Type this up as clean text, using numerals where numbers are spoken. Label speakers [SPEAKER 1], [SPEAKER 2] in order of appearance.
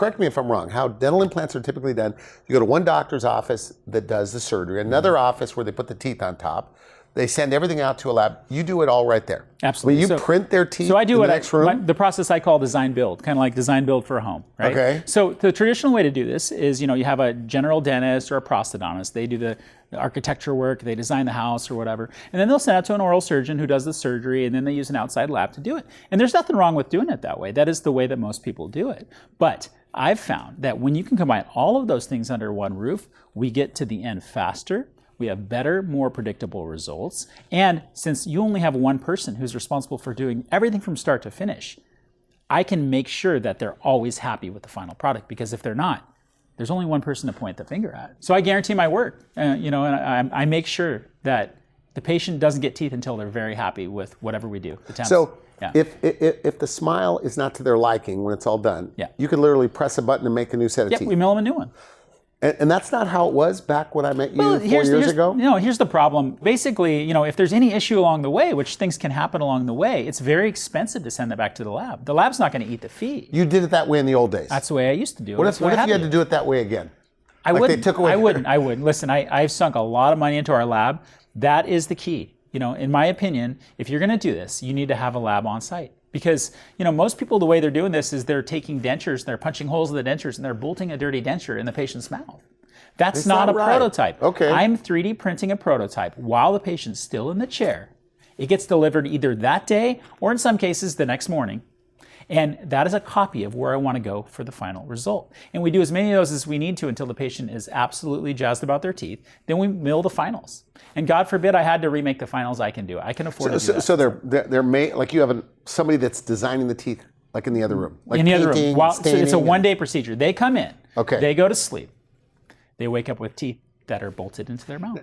[SPEAKER 1] correct me if I'm wrong, how dental implants are typically done, you go to one doctor's office that does the surgery, another office where they put the teeth on top. They send everything out to a lab. You do it all right there.
[SPEAKER 2] Absolutely.
[SPEAKER 1] When you print their teeth
[SPEAKER 2] so I do
[SPEAKER 1] in the next room?
[SPEAKER 2] the process I call design build, kind of like design build for a home, right?
[SPEAKER 1] Okay.
[SPEAKER 2] So the traditional way to do this is, you have a general dentist or a prosthodontist. They do the architecture work, they design the house or whatever, and then they'll send it to an oral surgeon who does the surgery, and then they use an outside lab to do it. And there's nothing wrong with doing it that way. That is the way that most people do it. But I've found that when you can combine all of those things under one roof, we get to the end faster. We have better, more predictable results. And since you only have one person who's responsible for doing everything from start to finish, I can make sure that they're always happy with the final product, because if they're not, there's only one person to point the finger at. So I guarantee my work, and I make sure that the patient doesn't get teeth until they're very happy with whatever we do.
[SPEAKER 1] So if the smile is not to their liking when it's all done, you could literally press a button and make a new set of teeth.
[SPEAKER 2] We mill them a new one.
[SPEAKER 1] And that's not how it was back when I met you 4 years ago?
[SPEAKER 2] No, here's the problem. Basically, if there's any issue along the way, which things can happen along the way, it's very expensive to send it back to the lab. The lab's not going to eat the fee.
[SPEAKER 1] You did it that way in the old days?
[SPEAKER 2] That's the way I used to do it.
[SPEAKER 1] What if you had to do it that way again?
[SPEAKER 2] I wouldn't. Listen, I've sunk a lot of money into our lab. That is the key. In my opinion, if you're going to do this, you need to have a lab on site. Because, most people, the way they're doing this is they're taking dentures, they're punching holes in the dentures, and they're bolting a dirty denture in the patient's mouth. That's not a prototype.
[SPEAKER 1] Okay.
[SPEAKER 2] I'm 3D printing a prototype while the patient's still in the chair. It gets delivered either that day or in some cases the next morning. And that is a copy of where I want to go for the final result. And we do as many of those as we need to until the patient is absolutely jazzed about their teeth. Then we mill the finals. And God forbid I had to remake the finals, I can do it. I can afford to do that.
[SPEAKER 1] So they're made, like you have somebody that's designing the teeth, like in the other room. Like
[SPEAKER 2] in the other room. So it's a one-day procedure. They come in.
[SPEAKER 1] Okay.
[SPEAKER 2] They go to sleep. They wake up with teeth that are bolted into their mouth.